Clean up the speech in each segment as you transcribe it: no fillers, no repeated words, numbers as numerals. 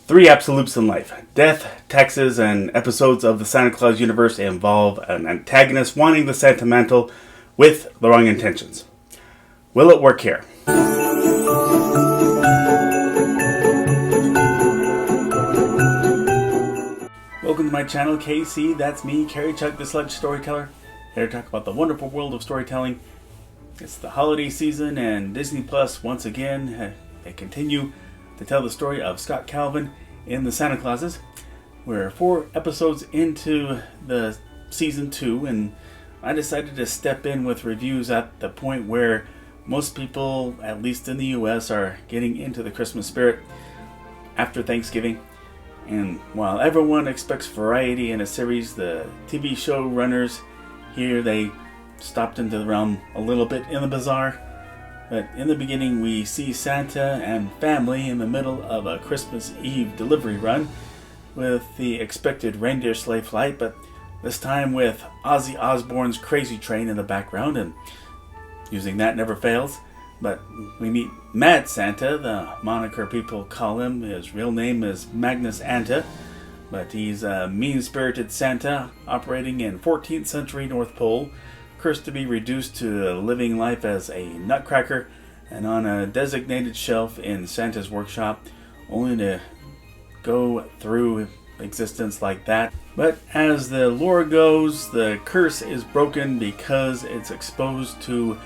Three absolutes in life: death, taxes, and episodes of the Santa Claus universe involve an antagonist wanting the Santa mantle with the wrong intentions. Will it work here? Welcome to my channel, KC. That's me, Carrie Chuck, the Sludge Storyteller, here to talk about the wonderful world of storytelling. It's the holiday season, and Disney Plus, once again, they continue to tell the story of Scott Calvin in the Santa Clauses. We're 4 episodes into the season 2, and I decided to step in with reviews at the point where most people, at least in the US, are getting into the Christmas spirit after Thanksgiving. And while everyone expects variety in a series, the TV show runners here, they stopped into the realm a little bit in the bizarre. But in the beginning, we see Santa and family in the middle of a Christmas Eve delivery run with the expected reindeer sleigh flight, but this time with Ozzy Osbourne's Crazy Train in the background, and using that never fails. But we meet Mad Santa, the moniker people call him. His real name is Magnus Anta, but he's a mean-spirited Santa operating in 14th century North Pole, cursed to be reduced to living life as a nutcracker and on a designated shelf in Santa's workshop, only to go through existence like that. But as the lore goes, the curse is broken because it's exposed to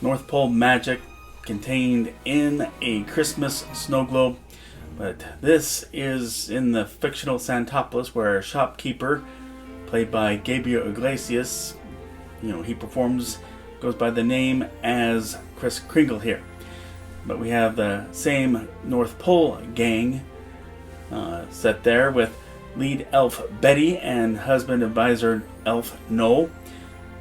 North Pole magic contained in a Christmas snow globe. But this is in the fictional Santopolis, where a shopkeeper, played by Gabriel Iglesias, he goes by the name as Kris Kringle here. But we have the same North Pole gang set there with lead elf Betty and husband advisor elf Noel.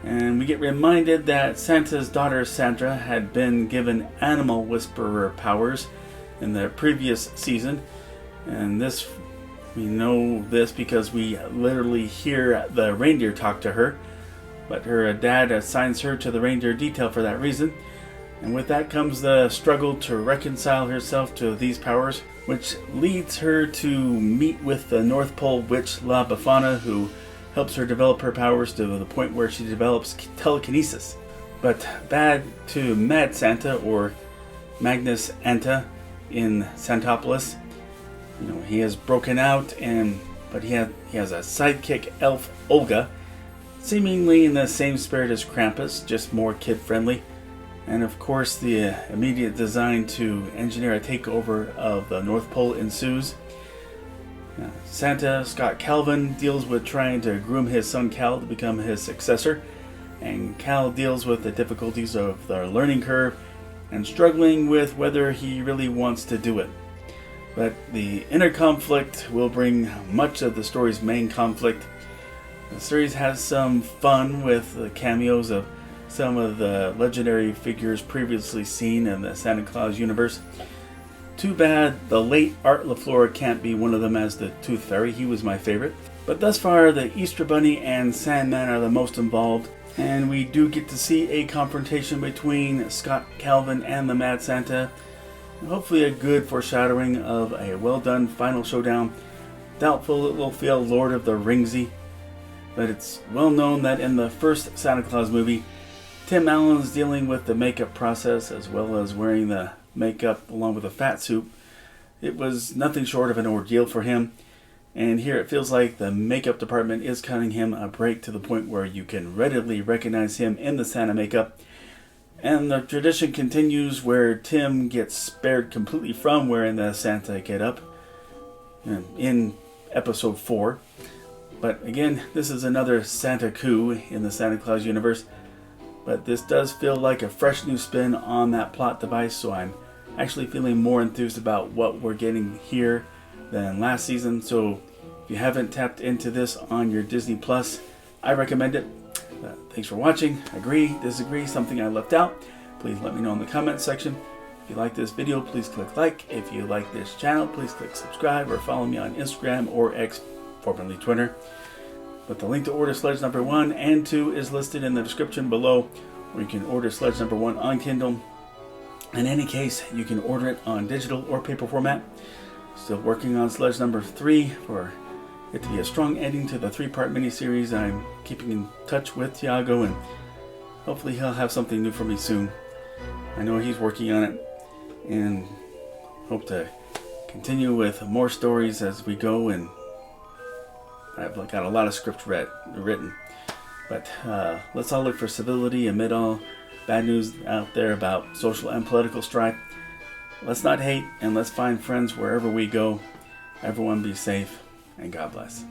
And we get reminded that Santa's daughter Sandra had been given animal whisperer powers in the previous season. And we know this because we literally hear the reindeer talk to her. But her dad assigns her to the reindeer detail for that reason. And with that comes the struggle to reconcile herself to these powers, which leads her to meet with the North Pole witch La Befana, who helps her develop her powers to the point where she develops telekinesis. But back to Mad Santa, or Magnus Anta in Santopolis. He has broken out, but he has a sidekick elf, Olga, seemingly in the same spirit as Krampus, just more kid-friendly. And of course, the immediate design to engineer a takeover of the North Pole ensues. Santa, Scott Calvin, deals with trying to groom his son Cal to become his successor. And Cal deals with the difficulties of the learning curve and struggling with whether he really wants to do it. But the inner conflict will bring much of the story's main conflict. The series has some fun with the cameos of some of the legendary figures previously seen in the Santa Claus universe. Too bad the late Art LaFleur can't be one of them as the Tooth Fairy. He was my favorite. But thus far, the Easter Bunny and Sandman are the most involved, and we do get to see a confrontation between Scott Calvin and the Mad Santa. Hopefully a good foreshadowing of a well-done final showdown. Doubtful it will feel Lord of the Ringsy. But it's well known that in the first Santa Claus movie, Tim Allen's dealing with the makeup process as well as wearing the makeup along with a fat suit. It was nothing short of an ordeal for him. And here it feels like the makeup department is cutting him a break to the point where you can readily recognize him in the Santa makeup. And the tradition continues where Tim gets spared completely from wearing the Santa getup in episode 4. But again, this is another Santa coup in the Santa Claus universe. But this does feel like a fresh new spin on that plot device, so I'm actually feeling more enthused about what we're getting here than last season. So if you haven't tapped into this on your Disney Plus, I recommend it. Thanks for watching. Agree, disagree, something I left out, please let me know in the comments section. If you like this video, please click like. If you like this channel, please click subscribe or follow me on Instagram or X, formerly Twitter. But the link to order Sledge number 1 and 2 is listed in the description below, where you can order Sledge number 1 on Kindle. In any case, you can order it on digital or paper format. Still working on Sledge number 3 for it to be a strong ending to the 3-part miniseries. I'm keeping in touch with Tiago, and hopefully he'll have something new for me soon. I know he's working on it, and hope to continue with more stories as we go. And I've got a lot of script written. But let's all look for civility amid all bad news out there about social and political strife. Let's not hate, and let's find friends wherever we go. Everyone be safe, and God bless.